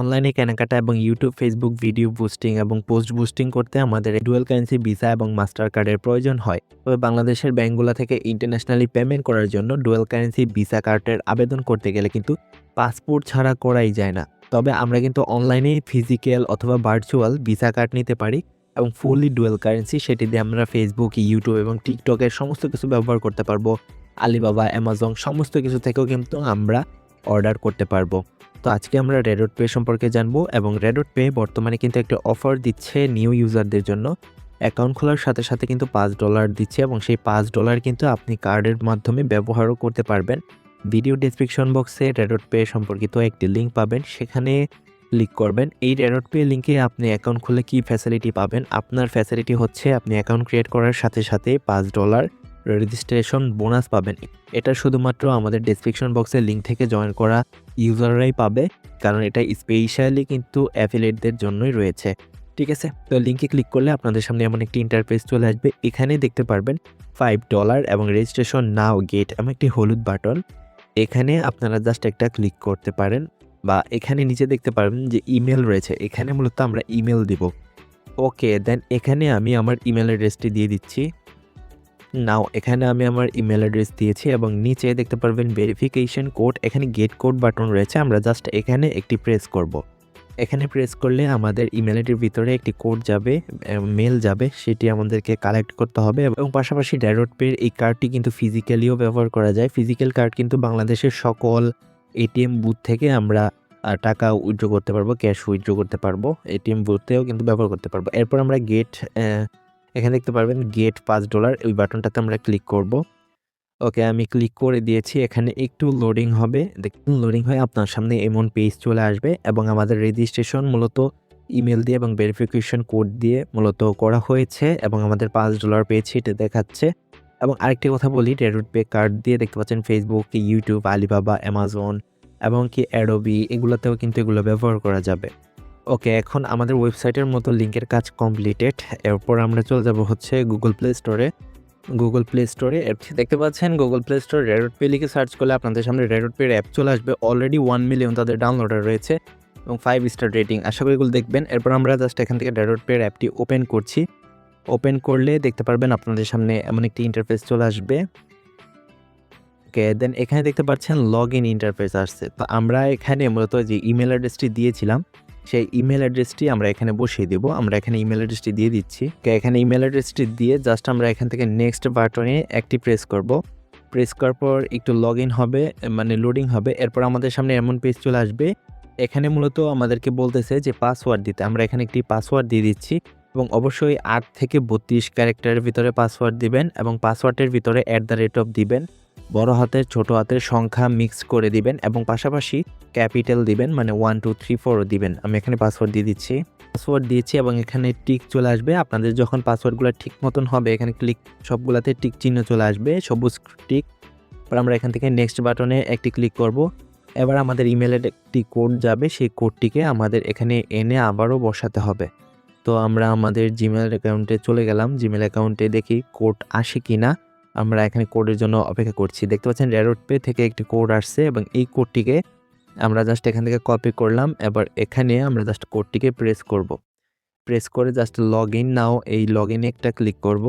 অনলাইনে কেনাকাটা এবং ইউটিউব, ফেসবুক ভিডিও বুস্টিং এবং পোস্ট বুস্টিং করতে আমাদের ডুয়াল কারেন্সি ভিসা এবং মাস্টার কার্ডের প্রয়োজন হয়। তবে বাংলাদেশের ব্যাংকগুলো থেকে ইন্টারন্যাশনালি পেমেন্ট করার জন্য ডুয়াল কারেন্সি ভিসা কার্ডের আবেদন করতে গেলে কিন্তু পাসপোর্ট ছাড়া করাই যায় না। তবে আমরা কিন্তু অনলাইনে ফিজিক্যাল অথবা ভার্চুয়াল ভিসা কার্ড নিতে পারি এবং ফুললি ডুয়াল কারেন্সি, সেটি দিয়ে আমরা ফেসবুক, ইউটিউব এবং টিকটকের সমস্ত কিছু ব্যবহার করতে পারবো। আলিবাবা, অ্যামাজন সমস্ত কিছু থেকেও কিন্তু আমরা অর্ডার করতে পারবো। তো আজকে আমরা রেডট পে সম্পর্কে জানবো এবং রেডট পে বর্তমানে কিন্তু একটা অফার দিচ্ছে নিউ ইউজারদের জন্য। অ্যাকাউন্ট খোলার সাথে সাথে কিন্তু $5 দিচ্ছে এবং সেই $5 কিন্তু আপনি কার্ডের মাধ্যমে ব্যবহারও করতে পারবেন। ভিডিও ডেসক্রিপশন বক্সে রেডট পে সম্পর্কিত একটি লিঙ্ক পাবেন, সেখানে ক্লিক করবেন। এই রেডট পে লিঙ্কে আপনি অ্যাকাউন্ট খুলে কি ফ্যাসিলিটি পাবেন? আপনার ফ্যাসিলিটি হচ্ছে আপনি অ্যাকাউন্ট ক্রিয়েট করার সাথে সাথে $5 রেজিস্ট্রেশন বোনাস পাবেন। এটা শুধুমাত্র আমাদের ডেসক্রিপশন বক্সের লিঙ্ক থেকে জয়েন করা ইউজাররাই পাবে, কারণ এটা স্পেশালি কিন্তু অ্যাফিলিয়েটদের জন্যই রয়েছে। ঠিক আছে, তো লিঙ্কে ক্লিক করলে আপনাদের সামনে এমন একটি ইন্টারফেস চলে আসবে। এখানে দেখতে পারবেন $5 এবং রেজিস্ট্রেশন নাও গেট এমন একটি হলুদ বাটন। এখানে আপনারা জাস্ট একটা ক্লিক করতে পারেন বা এখানে নিচে দেখতে পারবেন যে ইমেল রয়েছে, এখানে মূলত আমরা ইমেল দিব। ওকে, দেন এখানে আমি আমার ইমেল অ্যাড্রেসটি দিয়ে দিচ্ছি। নাও এখানে আমি আমার ইমেল অ্যাড্রেস দিয়েছি এবং নিচে দেখতে পারবেন ভেরিফিকেশন কোড, এখানে গেট কোড বাটন রয়েছে। আমরা জাস্ট এখানে একটি প্রেস করব। এখানে প্রেস করলে আমাদের ইমেলের ভিতরে একটি কোড যাবে, মেল যাবে, সেটি আমাদেরকে কালেক্ট করতে হবে। এবং পাশাপাশি রেডট পের এই কার্ডটি কিন্তু ফিজিক্যালিও ব্যবহার করা যায়। ফিজিক্যাল কার্ড কিন্তু বাংলাদেশের সকল এটিএম বুথ থেকে আমরা টাকা উইথড্র করতে পারবো, ক্যাশ উইথড্র করতে পারবো, এটিএম বুথেও কিন্তু ব্যবহার করতে পারবো। এরপর আমরা এখানে দেখতে পারবেন গেট $5, ওই বাটনটাতে আমরা ক্লিক করব। ওকে, আমি ক্লিক করে দিয়েছি। এখানে একটু লোডিং হবে, দেখুন লোডিং হয়ে আপনার সামনে এমন পেজ চলে আসবে এবং আমাদের রেজিস্ট্রেশন মূলত ইমেল দিয়ে এবং ভেরিফিকেশন কোড দিয়ে মূলত করা হয়েছে এবং আমাদের $5 পেয়েছি এটা দেখাচ্ছে। এবং আরেকটি কথা বলি, রেডট পে কার্ড দিয়ে দেখতে পাচ্ছেন ফেসবুক, ইউটিউব, আলিবাবা, অ্যামাজন এবং কি অ্যাডোবি এগুলোতেও কিন্তু এগুলো ব্যবহার করা যাবে। ওকে, এখন আমাদের ওয়েবসাইটের মতো লিঙ্কের কাজ কমপ্লিটেড। এরপর আমরা চলে যাব হচ্ছে গুগল প্লে স্টোরে। গুগল প্লে স্টোরে দেখতে পাচ্ছেন গুগল প্লে স্টোর রেডট পে লিখে সার্চ করলে আপনাদের সামনে রেডট পের অ্যাপ চলে আসবে। অলরেডি 1 মিলিয়ন তাদের ডাউনলোডার রয়েছে এবং 5 স্টার রেটিং। আশা করি এগুলো দেখবেন। এরপর আমরা জাস্ট এখান থেকে রেডট পের অ্যাপটি ওপেন করছি। ওপেন করলে দেখতে পারবেন আপনাদের সামনে এমন একটি ইন্টারফেস চলে আসবে। ওকে, দেন এখানে দেখতে পাচ্ছেন লগ ইন ইন্টারফেস আসছে। তো আমরা এখানে মূলত যে ইমেল অ্যাড্রেসটি দিয়েছিলাম সেই ইমেল অ্যাড্রেসটি আমরা এখানে বসিয়ে দেবো। আমরা এখানে ইমেল অ্যাড্রেসটি দিয়ে দিচ্ছি। এখানে ইমেল অ্যাড্রেসটি দিয়ে জাস্ট আমরা এখান থেকে নেক্সট বাটনে একটি প্রেস করব। প্রেস করার পর একটু লগ ইন হবে, মানে লোডিং হবে। এরপর আমাদের সামনে এমন পেজ চলে আসবে। এখানে মূলত আমাদেরকে বলতেছে যে পাসওয়ার্ড দিতে। আমরা এখানে একটি পাসওয়ার্ড দিয়ে দিচ্ছি এবং অবশ্যই 8 থেকে 32 ক্যারেক্টারের ভিতরে পাসওয়ার্ড দিবেন এবং পাসওয়ার্ডের ভিতরে @ দিবেন, বড় হাতের ছোট হাতের সংখ্যা মিক্স করে দিবেন এবং পাশাপাশি ক্যাপিটাল দিবেন, মানে 1 2 3 4 দিবেন। আমি এখানে পাসওয়ার্ড দিয়ে দিচ্ছি। পাসওয়ার্ড দিয়েছি এবং এখানে টিক চলে আসবে। আপনাদের যখন পাসওয়ার্ডগুলো ঠিক মতন হবে এখানে ক্লিক সবগুলাতে টিক চিহ্ন চলে আসবে, সবুজ টিক। এবার আমরা এখান থেকে নেক্সট বাটনে একটি ক্লিক করব। এবার আমাদের ইমেলের একটি কোড যাবে, সেই কোডটিকে আমাদের এখানে এনে আবারও বসাতে হবে। তো আমরা আমাদের জিমেল অ্যাকাউন্টে চলে গেলাম। জিমেল অ্যাকাউন্টে দেখি কোড আসে কিনা। আমরা এখানে কোডের জন্য অপেক্ষা করছি। দেখতে পাচ্ছেন রেডট পে থেকে একটি কোড আসছে এবং এই কোডটিকে আমরা জাস্ট এখান থেকে কপি করলাম। এবার এখানে আমরা জাস্ট কোডটিকে প্রেস করব। প্রেস করে জাস্ট লগ ইন নাও, এই লগ ইনে একটা ক্লিক করব।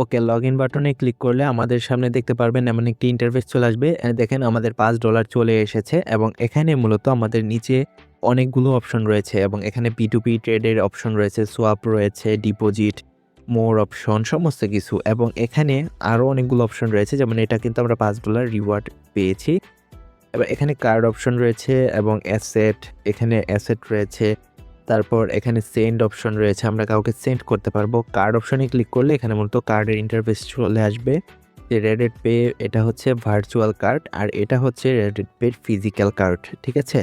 ওকে, লগ ইন বাটনে ক্লিক করলে আমাদের সামনে দেখতে পারবেন এমন একটি ইন্টারফেস চলে আসবে। দেখেন আমাদের $5 চলে এসেছে এবং এখানে মূলত আমাদের নিচে অনেকগুলো অপশন রয়েছে এবং এখানে P2P ট্রেডের অপশন রয়েছে, সোয়াপ রয়েছে, ডিপোজিট, মোর অপশন সমস্ত কিছু এবং এখানে আরও অনেকগুলো অপশন রয়েছে। যেমন এটা কিন্তু আমরা $5 রিওয়ার্ড পেয়েছি। এবার এখানে কার্ড অপশন রয়েছে এবং এখানে অ্যাসেট রয়েছে। তারপর এখানে সেন্ড অপশন রয়েছে, আমরা কাউকে সেন্ড করতে পারবো। কার্ড অপশনে ক্লিক করলে এখানে মূলত কার্ডের ইন্টারফেস চলে আসবে। যে রেডট পে এটা হচ্ছে ভার্চুয়াল কার্ড আর এটা হচ্ছে রেডট পের ফিজিক্যাল কার্ড। ঠিক আছে,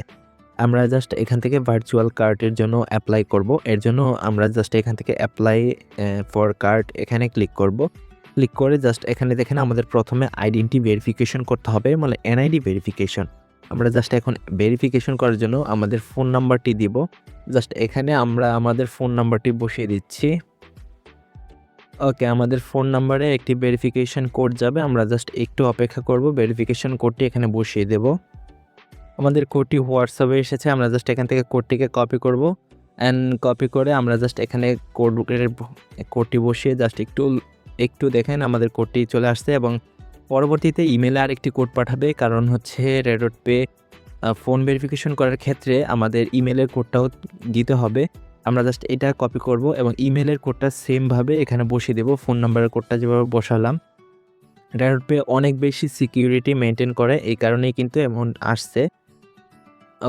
আমরা জাস্ট এখান থেকে ভার্চুয়াল কার্ডের জন্য অ্যাপ্লাই করব। এর জন্য আমরা জাস্ট এখান থেকে অ্যাপ্লাই ফর কার্ড এখানে ক্লিক করব। ক্লিক করে জাস্ট এখানে দেখেন আমাদের প্রথমে আইডেন্টি ভেরিফিকেশন করতে হবে, মানে এনআইডি ভেরিফিকেশন। আমরা জাস্ট এখন ভেরিফিকেশন করার জন্য আমাদের ফোন নাম্বারটি দিব। জাস্ট এখানে আমরা আমাদের ফোন নাম্বারটি বসিয়ে দিচ্ছি। ওকে, আমাদের ফোন নাম্বারে একটি ভেরিফিকেশন কোড যাবে। আমরা জাস্ট একটু অপেক্ষা করব, ভেরিফিকেশন কোডটি এখানে বসিয়ে দেব। আমাদের কোডটি হোয়াটসঅ্যাপে এসেছে। আমরা জাস্ট এখান থেকে কোডটিকে কপি করব অ্যান্ড কপি করে আমরা জাস্ট এখানে কোডটি বসিয়ে জাস্ট একটু দেখেন আমাদের কোডটি চলে আসছে এবং পরবর্তীতে ইমেলে আরেকটি কোড পাঠাবে, কারণ হচ্ছে রেডট পে ফোন ভেরিফিকেশন করার ক্ষেত্রে আমাদের ইমেলের কোডটাও দিতে হবে। আমরা জাস্ট এটা কপি করব এবং ইমেলের কোডটা সেমভাবে এখানে বসিয়ে দেব, ফোন নাম্বারের কোডটা যেভাবে বসালাম। রেডট পে অনেক বেশি সিকিউরিটি মেনটেন করে, এই কারণেই কিন্তু এমন আসছে।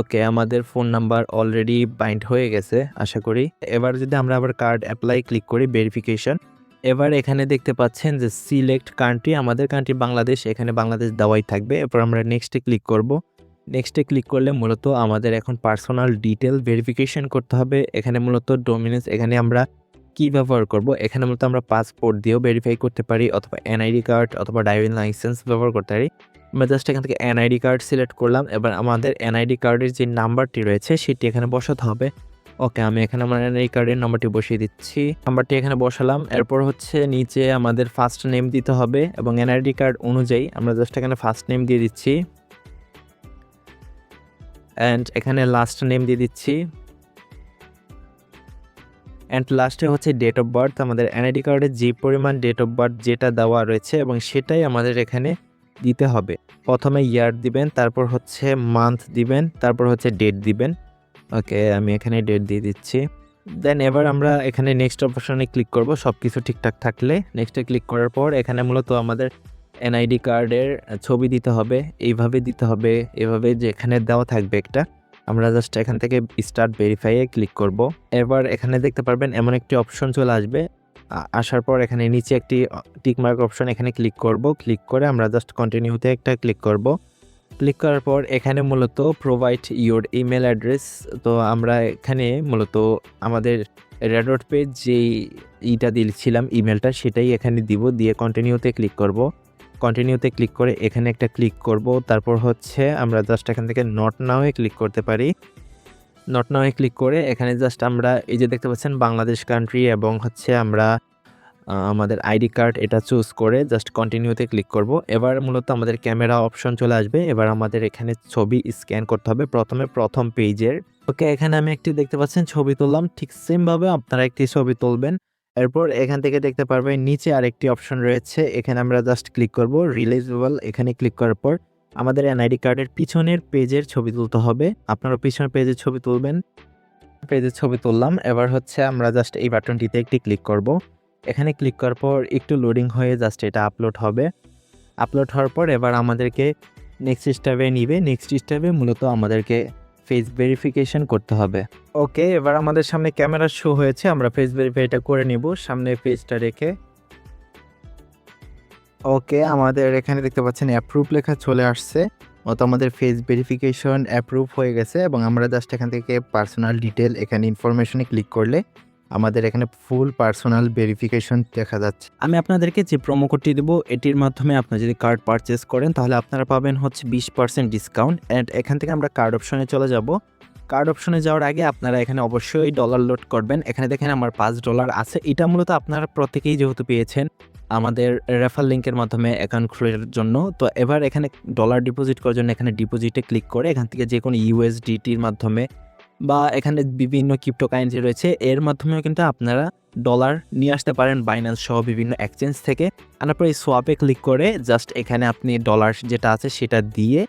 ওকে, আমাদের ফোন নাম্বার অলরেডি বাইন্ড হয়ে গেছে আশা করি। এবার যদি আমরা আবার কার্ড অ্যাপ্লাই ক্লিক করি ভেরিফিকেশন, এবার এখানে দেখতে পাচ্ছেন যে সিলেক্ট কান্ট্রি, আমাদের কান্ট্রি বাংলাদেশ, এখানে বাংলাদেশ দেওয়াই থাকবে। এরপর আমরা নেক্সটে ক্লিক করব। নেক্সটে ক্লিক করলে মূলত আমাদের এখন পার্সোনাল ডিটেল ভেরিফিকেশন করতে হবে। এখানে মূলত ডোমিনেন্স, এখানে আমরা কি ব্যবহার করব, এখানে মূলত আমরা পাসপোর্ট দিয়েও ভেরিফাই করতে পারি অথবা এনআইডি কার্ড অথবা ড্রাইভিং লাইসেন্স ব্যবহার করতে পারি। আমরা জাস্ট এখান থেকে এনআইডি কার্ড সিলেক্ট করলাম। এবার আমাদের এনআইডি কার্ডের যে নাম্বারটি রয়েছে সেটি এখানে বসাতে হবে। ওকে, আমি এখানে আমার এনআইডি কার্ডের নাম্বারটি বসিয়ে দিচ্ছি। নাম্বারটি এখানে বসালাম। এরপর হচ্ছে নিচে আমাদের ফার্স্ট নেম দিতে হবে এবং এনআইডি কার্ড অনুযায়ী আমরা জাস্ট এখানে ফার্স্ট নেম দিয়ে দিচ্ছি অ্যান্ড এখানে লাস্ট নেম দিয়ে দিচ্ছি অ্যান্ড লাস্টে হচ্ছে ডেট অফ বার্থ। আমাদের এনআইডি কার্ডে যে পরিমাণ ডেট অফ বার্থ যেটা দেওয়া রয়েছে এবং সেটাই আমাদের এখানে দিতে হবে। প্রথমে ইয়ার দিবেন, তারপর হচ্ছে মান্থ দিবেন, তারপর হচ্ছে ডেট দিবেন। ওকে, আমি এখানে ডেট দিয়ে দিচ্ছি। দেন এবার আমরা এখানে নেক্সট অপশনে ক্লিক করব, সব কিছু ঠিকঠাক থাকলে। নেক্সটে ক্লিক করার পর এখানে মূলত আমাদের এনআইডি কার্ডের ছবি দিতে হবে, এইভাবে দিতে হবে, এভাবে যে এখানে দেওয়া থাকবে একটা। আমরা জাস্ট এখান থেকে স্টার্ট ভেরিফাইয়ে ক্লিক করব। এবার এখানে দেখতে পারবেন এমন একটি অপশন চলে আসবে। আসার পর এখানে নিচে একটি টিকমার্ক অপশন, এখানে ক্লিক করব। ক্লিক করে আমরা জাস্ট কন্টিনিউতে একটা ক্লিক করব। ক্লিক করার পর এখানে মূলত প্রোভাইড ইউর ইমেল অ্যাড্রেস, তো আমরা এখানে মূলত আমাদের রেডট পে যেই দিয়েছিলাম ইমেলটা সেটাই এখানে দিব, দিয়ে কন্টিনিউতে ক্লিক করব। কন্টিনিউতে ক্লিক করে এখানে একটা ক্লিক করব। তারপর হচ্ছে আমরা জাস্ট এখান থেকে নট নাওয়ে ক্লিক করতে পারি। নট নাওয়ে ক্লিক করে এখানে জাস্ট আমরা এই যে দেখতে পাচ্ছেন বাংলাদেশ কান্ট্রি এবং হচ্ছে আমরা আমাদের আইডি কার্ড এটা চুজ করে জাস্ট কন্টিনিউতে ক্লিক করব। এবার মূলত আমাদের ক্যামেরা অপশন চলে আসবে। এবার আমাদের এখানে ছবি স্ক্যান করতে হবে প্রথম পেজের। ওকে, এখানে আমি একটি দেখতে পাচ্ছেন ছবি তুললাম, ঠিক সেমভাবে আপনারা একটি ছবি তুলবেন। এরপর এখান থেকে দেখতে পারবেন নিচে আরেকটি অপশন রয়েছে, এখানে আমরা জাস্ট ক্লিক করব রিলিজেবল। এখানে ক্লিক করার পর আমাদের এনআইডি কার্ডের পিছনের পেজের ছবি তুলতে হবে। আপনারা পিছনের পেজের ছবি তুলবেন। পেজের ছবি তুললাম। এবার হচ্ছে আমরা জাস্ট এই বাটনটিতে একটি ক্লিক করব। এখানে ক্লিক করার পর একটু লোডিং হয়ে জাস্ট এটা আপলোড হবে। আপলোড হওয়ার পর এবার আমাদেরকে নেক্সট স্টেপে নিবে। নেক্সট স্টেপে মূলত আমাদেরকে ফেস ভেরিফিকেশন করতে হবে। ওকে, এবার আমাদের সামনে ক্যামেরা শো হয়েছে, আমরা ফেস ভেরিফাইটা করে নিব সামনে পেজটা রেখে। ওকে, আমাদের এখানে দেখতে পাচ্ছেন অ্যাপ্রুভ লেখা চলে আসছে, তো আমাদের ফেস ভেরিফিকেশন অ্যাপ্রুভ হয়ে গেছে এবং আমরা জাস্ট এখান থেকে পার্সোনাল ডিটেল এখানে ইনফরমেশনে ক্লিক করলে আমাদের এখানে ফুল পার্সোনাল ভেরিফিকেশন দেখা যাচ্ছে। আমি আপনাদেরকে যে প্রোমো কোডটি দেবো এটির মাধ্যমে আপনারা যদি কার্ড পারচেস করেন তাহলে আপনারা পাবেন হচ্ছে 20% ডিসকাউন্ট। অ্যান্ড এখান থেকে আমরা কার্ড অপশনে চলে যাব। কার্ড অপশনে যাওয়ার আগে আপনারা এখানে অবশ্যই ডলার লোড করবেন। এখানে দেখেন আমার $5 আছে, এটা মূলত আপনারা প্রত্যেকেই যেহেতু পেয়েছেন আমাদের রেফার লিঙ্কের মাধ্যমে অ্যাকাউন্ট খোলার জন্য। তো এবার এখানে ডলার ডিপোজিট করার জন্য এখানে ডিপোজিটে ক্লিক করে এখান থেকে যে কোনো ইউএসডিটির মাধ্যমে বা এখানে বিভিন্ন ক্রিপ্টোকারেন্সি রয়েছে এর মাধ্যমেও কিন্তু আপনারা ডলার নিয়ে আসতে পারেন বাইন্যান্স সহ বিভিন্ন এক্সচেঞ্জ থেকে। তারপর এই সোয়াপে ক্লিক করে জাস্ট এখানে আপনি ডলার যেটা আছে সেটা দিয়ে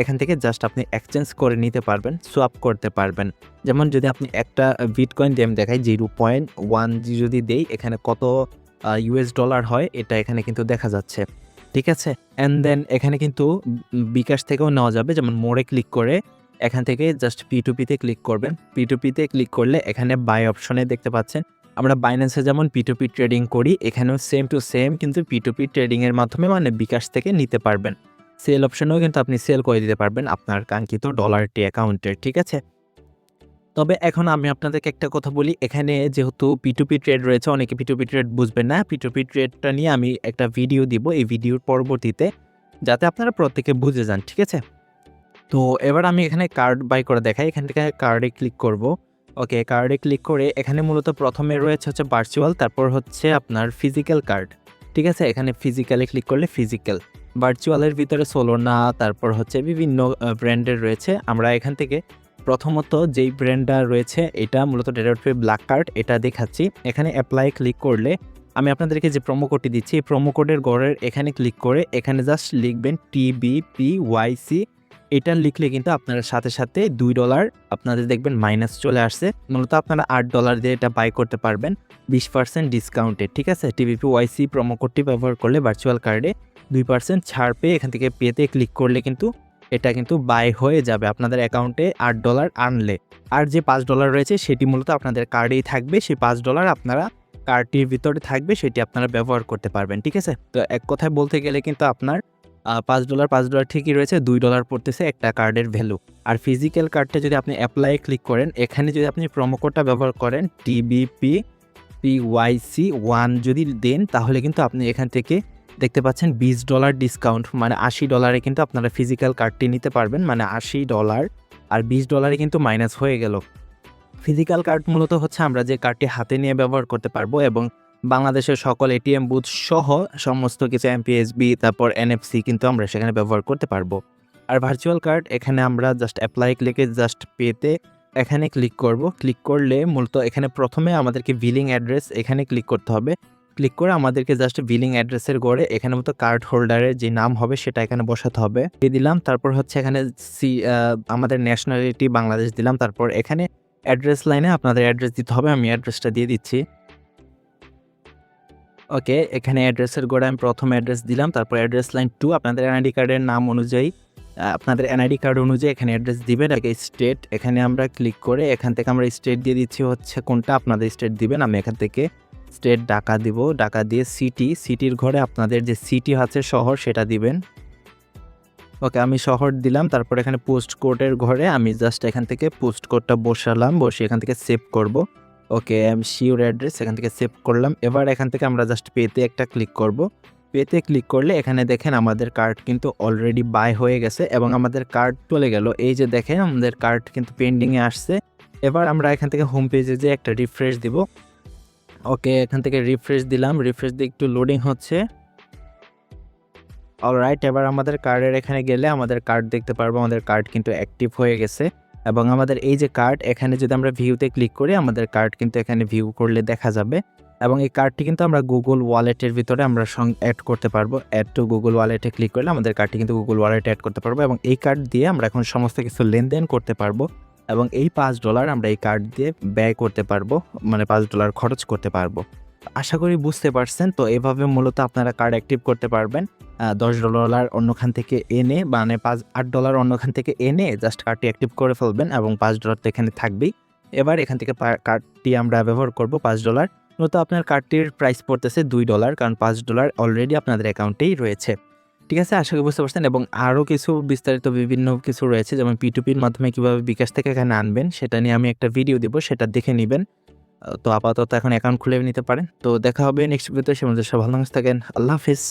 এখান থেকে জাস্ট আপনি এক্সচেঞ্জ করে নিতে পারবেন, সোয়াপ করতে পারবেন। যেমন যদি আপনি একটা বিটকয়েন দিয়ে আমি দেখাই 0.1 যদি দেই এখানে কত ইউএস ডলার হয় এটা এখানে কিন্তু দেখা যাচ্ছে, ঠিক আছে। অ্যান্ড দেন এখানে কিন্তু বিকাশ থেকেও নেওয়া যাবে, যেমন মোড়ে ক্লিক করে এখান থেকে জাস্ট P2P-তে ক্লিক করবেন। P2P-তে ক্লিক করলে এখানে বাই অপশনে দেখতে পাচ্ছেন আমরা বাইন্যান্সে যেমন P2P ট্রেডিং করি এখানেও সেম টু সেম কিন্তু P2P ট্রেডিংয়ের মাধ্যমে মানে বিকাশ থেকে নিতে পারবেন। সেল অপশনেও কিন্তু আপনি সেল করে দিতে পারবেন আপনার কাঙ্ক্ষিত ডলারটি অ্যাকাউন্টের, ঠিক আছে। তবে এখন আমি আপনাদেরকে একটা কথা বলি, এখানে যেহেতু P2P ট্রেড রয়েছে অনেকে P2P ট্রেড বুঝবেন না। P2P ট্রেডটা নিয়ে আমি একটা ভিডিও দিব এই ভিডিওর পরবর্তীতে, যাতে আপনারা প্রত্যেকে বুঝে যান, ঠিক আছে। তো এবার আমি এখানে কার্ড বাই করে দেখাই। এখান থেকে কার্ডে ক্লিক করব। ওকে, কার্ডে ক্লিক করে এখানে মূলত প্রথমে রয়েছে হচ্ছে ভার্চুয়াল, তারপর হচ্ছে আপনার ফিজিক্যাল কার্ড, ঠিক আছে। এখানে ফিজিক্যালে ক্লিক করলে ফিজিক্যাল ভার্চুয়ালের ভিতরে সোলোনা, তারপর হচ্ছে বিভিন্ন ব্র্যান্ডের রয়েছে। আমরা এখান থেকে প্রথমত যেই ব্র্যান্ডটা রয়েছে এটা মূলত ডেরাইভেটিভ ব্ল্যাক কার্ড, এটা দেখাচ্ছি। এখানে অ্যাপ্লাই ক্লিক করলে আমি আপনাদেরকে যে প্রোমো কোডটি দিচ্ছি, এই প্রোমো কোডের গড়ের এখানে ক্লিক করে এখানে জাস্ট লিখবেন TBPYC। এটা লিখলে কিন্তু আপনারা সাথে সাথে $2 আপনাদের দেখবেন মাইনাস চলে আসছে। মূলত আপনারা $8 দিয়ে এটা বাই করতে পারবেন 20% ডিসকাউন্টে, ঠিক আছে। TBPYC প্রোমো কোডটি ব্যবহার করলে ভার্চুয়াল কার্ডে 2% ছাড় পেয়ে এখান থেকে পেতে ক্লিক করলে কিন্তু এটা কিন্তু বাই হয়ে যাবে আপনাদের অ্যাকাউন্টে $8 আনলে। আর যে $5 রয়েছে সেটি মূলত আপনাদের কার্ডেই থাকবে। সেই $5 আপনারা কার্ডটির ভিতরে থাকবে, সেটি আপনারা ব্যবহার করতে পারবেন, ঠিক আছে। তো এক কথায় বলতে গেলে কিন্তু আপনার $5 ঠিকই রয়েছে, $2 পড়তেছে একটা কার্ডের ভ্যালু। আর ফিজিক্যাল কার্ডটা যদি আপনি অ্যাপ্লাই ক্লিক করেন, এখানে যদি আপনি প্রোমো কোডটা ব্যবহার করেন TBPYC1 যদি দেন, তাহলে কিন্তু আপনি এখান থেকে দেখতে পাচ্ছেন $20 ডিসকাউন্ট, মানে $80 কিন্তু আপনারা ফিজিক্যাল কার্ডটি নিতে পারবেন, মানে $80 আর $20 কিন্তু মাইনাস হয়ে গেল। ফিজিক্যাল কার্ড মূলত হচ্ছে আমরা যে কার্ডটি হাতে নিয়ে ব্যবহার করতে পারবো এবং বাংলাদেশের সকল এটিএম বুথ সহ সমস্ত কিছু এমপিএসবি তারপর এনএফসি কিন্তু আমরা সেখানে ব্যবহার করতে পারবো। আর ভার্চুয়াল কার্ড এখানে আমরা জাস্ট অ্যাপ্লাই ক্লিকে জাস্ট পেতে এখানে ক্লিক করব। ক্লিক করলে মূলত এখানে প্রথমে আমাদেরকে বিলিং অ্যাড্রেস এখানে ক্লিক করতে হবে। ক্লিক করে আমাদেরকে জাস্ট বিলিং অ্যাড্রেসের গড়ে এখানে মতো কার্ড হোল্ডারের যে নাম হবে সেটা এখানে বসাতে হবে, দিয়ে দিলাম। তারপর হচ্ছে এখানে আমাদের ন্যাশনালিটি বাংলাদেশ দিলাম। তারপর এখানে অ্যাড্রেস লাইনে আপনাদের অ্যাড্রেস দিতে হবে, আমি অ্যাড্রেসটা দিয়ে দিচ্ছি। ওকে, এখানে অ্যাড্রেসের গোড়া আমি প্রথম অ্যাড্রেস দিলাম। তারপর অ্যাড্রেস লাইন 2 আপনাদের এনআইডি কার্ডের নাম অনুযায়ী আপনাদের এনআইডি কার্ড অনুযায়ী এখানে অ্যাড্রেস দিবেন। আগে স্টেট এখানে আমরা ক্লিক করে এখান থেকে আমরা স্টেট দিয়ে দিচ্ছি হচ্ছে কোনটা আপনাদের স্টেট দিবেন। আমি এখান থেকে স্টেট ঢাকা দিব। ঢাকা দিয়ে সিটির ঘরে আপনাদের যে সিটি আছে শহর সেটা দিবেন। ওকে, আমি শহর দিলাম। তারপর এখানে পোস্ট কোডের ঘরে আমি জাস্ট এখান থেকে পোস্ট কোডটা বসালাম, বসে এখান থেকে সেভ করব। ওকে, আমি শিওর অ্যাড্রেস এখান থেকে সেভ করলাম। এবার এখান থেকে আমরা জাস্ট পেতে একটা ক্লিক করব। পেতে ক্লিক করলে এখানে দেখেন আমাদের কার্ড কিন্তু অলরেডি বাই হয়ে গেছে এবং আমাদের কার্ড চলে গেল। এই যে দেখেন আমাদের কার্ড কিন্তু পেন্ডিংয়ে আসছে। এবার আমরা এখান থেকে হোম পেজে যে একটা রিফ্রেশ দিব। ওকে, এখান থেকে রিফ্রেশ দিলাম। রিফ্রেশ দিয়ে একটু লোডিং হচ্ছে। অলরাইট, এবার আমাদের কার্ডের এখানে গেলে আমাদের কার্ড দেখতে পারবো। আমাদের কার্ড কিন্তু অ্যাক্টিভ হয়ে গেছে এবং আমাদের এই যে কার্ড এখানে যদি আমরা ভিউতে ক্লিক করি আমাদের কার্ড কিন্তু এখানে ভিউ করলে দেখা যাবে এবং এই কার্ডটি কিন্তু আমরা গুগল ওয়ালেটের ভিতরে আমরা অ্যাড করতে পারবো। অ্যাড টু গুগল ওয়ালেটে ক্লিক করলে আমাদের কার্ডটি কিন্তু গুগল ওয়ালেটে অ্যাড করতে পারবো এবং এই কার্ড দিয়ে আমরা এখন সমস্ত কিছু লেনদেন করতে পারবো এবং এই $5 আমরা এই কার্ড দিয়ে ব্যয় করতে পারবো, মানে $5 খরচ করতে পারবো। আশা করি বুঝতে পারছেন। তো এভাবে মূলত আপনারা কার্ড অ্যাক্টিভ করতে পারবেন। $10 অন্যখান থেকে এনে, মানে $8 অন্যখান থেকে এনে জাস্ট কার্ডটি অ্যাক্টিভ করে ফেলবেন এবং $5 তো এখানে থাকবেই। এবার এখান থেকে কার্ডটি আমরা ব্যবহার করব $5। মূলত আপনার কার্ডটির প্রাইস পড়তেছে $2, কারণ $5 অলরেডি আপনাদের অ্যাকাউন্টেই রয়েছে, ঠিক আছে। আশা করি বুঝতে পারছেন এবং আরও কিছু বিস্তারিত বিভিন্ন কিছু রয়েছে, যেমন P2Pর মাধ্যমে কীভাবে বিকাশ থেকে এখানে আনবেন সেটা নিয়ে আমি একটা ভিডিও দেবো, সেটা দেখে নেবেন। তো আপাতত এখন অ্যাকাউন্ট খুলে নিতে পারেন। তো দেখা হবে নেক্সট ভিডিওতে। সে মধ্যে সব ভালো থাকেন। আল্লাহ হাফিজ।